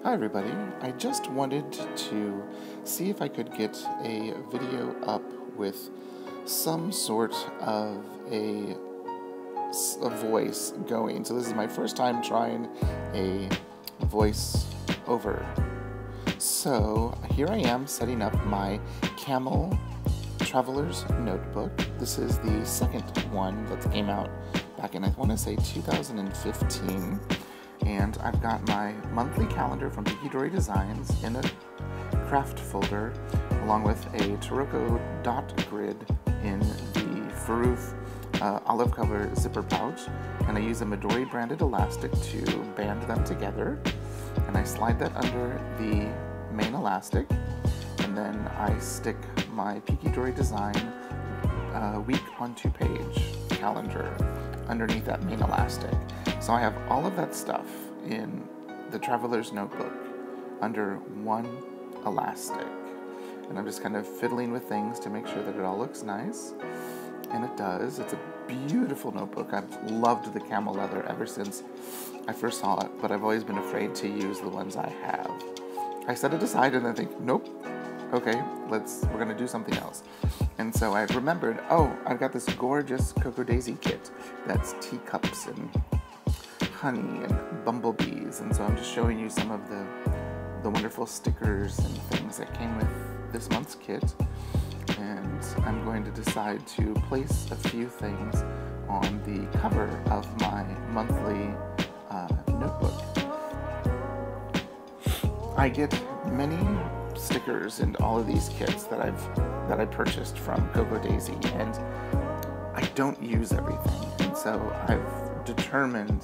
Hi everybody, I just wanted to see if I could get a video up with some sort of a voice going. So this is my first time trying a voice over. So here I am setting up my Camel Traveler's Notebook. This is the second one that came out back in, I want to say, 2015. And I've got my monthly calendar from Midori Designs in a craft folder, along with a Taroko dot grid in the Faroof olive cover zipper pouch. And I use a Midori branded elastic to band them together. And I slide that under the main elastic. And then I stick my Midori Design week on 2-page calendar underneath that main elastic. So I have all of that stuff in the Traveler's Notebook under one elastic. And I'm just kind of fiddling with things to make sure that it all looks nice. And it does. It's a beautiful notebook. I've loved the camel leather ever since I first saw it, but I've always been afraid to use the ones I have. I set it aside and I think, nope, okay, we're gonna do something else. And so I remembered, oh, I've got this gorgeous Cocoa Daisy kit that's teacups and honey and bumblebees, and so I'm just showing you some of the wonderful stickers and things that came with this month's kit. And I'm going to decide to place a few things on the cover of my monthly notebook. I get many stickers and all of these kits that I purchased from Cocoa Daisy, and I don't use everything, and so I've determined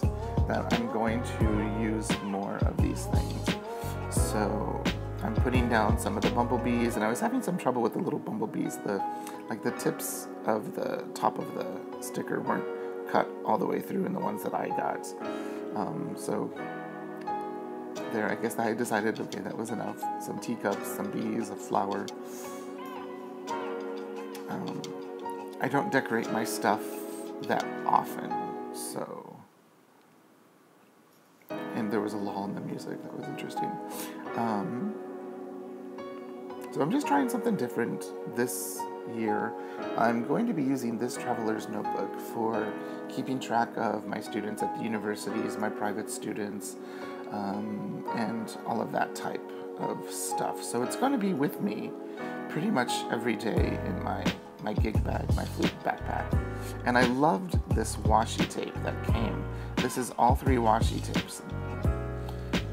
that I'm going to use more of these things. So I'm putting down some of the bumblebees, and I was having some trouble with the little bumblebees. The tips of the top of the sticker weren't cut all the way through in the ones that I got. So there, I guess I decided, okay, that was enough. Some teacups, some bees, a flower. I don't decorate my stuff that often, so. And there was a lull in the music, that was interesting. So I'm just trying something different this year. I'm going to be using this Traveler's Notebook for keeping track of my students at the universities, my private students, and all of that type of stuff. So it's going to be with me pretty much every day in my gig bag, my flute backpack. And I loved this washi tape that came. This is all 3 washi tapes.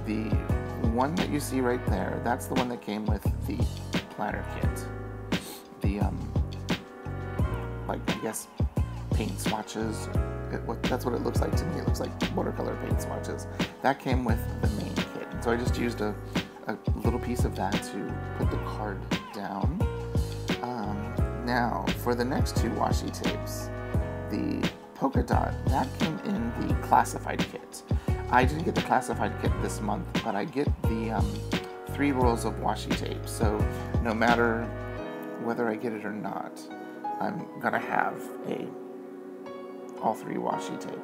The one that you see right there, that's the one that came with the planner kit. The, I guess, paint swatches. That's what it looks like to me. It looks like watercolor paint swatches. That came with the main kit. And so I just used a little piece of that to put the card down. Now, for the next 2 washi tapes, the polka dot, that came in the classified kit. I didn't get the classified kit this month, but I get the 3 rolls of washi tape. So no matter whether I get it or not, I'm gonna have all 3 washi tape.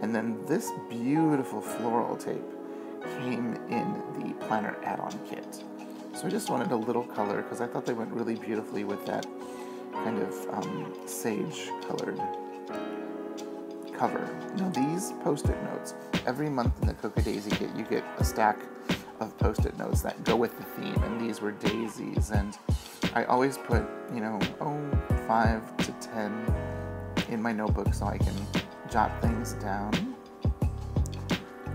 And then this beautiful floral tape came in the planner add-on kit. So I just wanted a little color because I thought they went really beautifully with that kind of sage colored cover. Now these post-it notes, every month in the Cocoa Daisy kit you get a stack of post-it notes that go with the theme, and these were daisies, and I always put, 5 to 10 in my notebook so I can jot things down.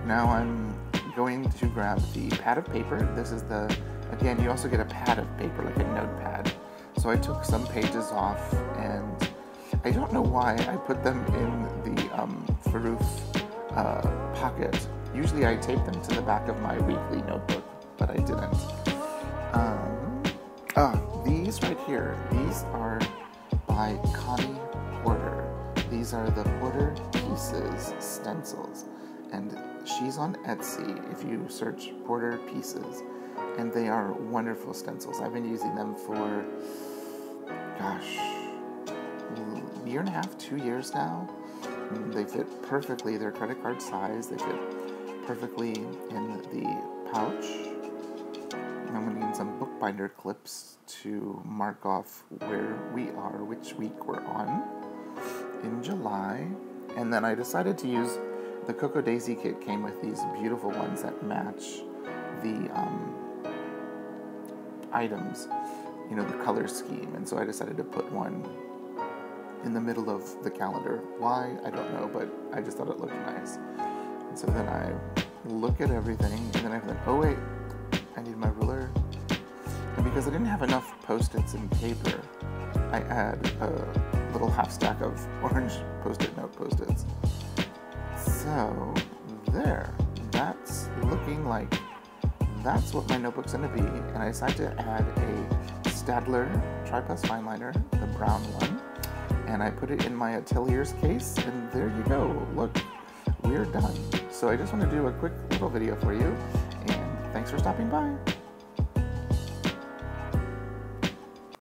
Now I'm going to grab the pad of paper. This is again, you also get a pad of paper, like a notepad. So I took some pages off, and I don't know why I put them in the Faroof pocket. Usually I tape them to the back of my weekly notebook, but I didn't. These right here, these are by Connie Porter. These are the Porter Pieces stencils, and she's on Etsy if you search Porter Pieces, and they are wonderful stencils. I've been using them for, gosh, a year and a half, 2 years now. They fit perfectly. They're credit card size. They fit perfectly in the pouch. And I'm going to need some bookbinder clips to mark off where we are, which week we're on in July. And then I decided to use the Cocoa Daisy kit. Came with these beautiful ones that match the items, you know, the color scheme. And so I decided to put one in the middle of the calendar. Why? I don't know, but I just thought it looked nice. And so then I look at everything, and then I think, oh wait, I need my ruler. And because I didn't have enough Post-its and paper, I add a little half stack of orange Post-it note Post-its. So there, that's looking like that's what my notebook's gonna be. And I decided to add a Staedtler Tri-Plus Fineliner, the brown one, and I put it in my Atelier's case, and there you go. Look, we're done. So I just want to do a quick little video for you, and thanks for stopping by.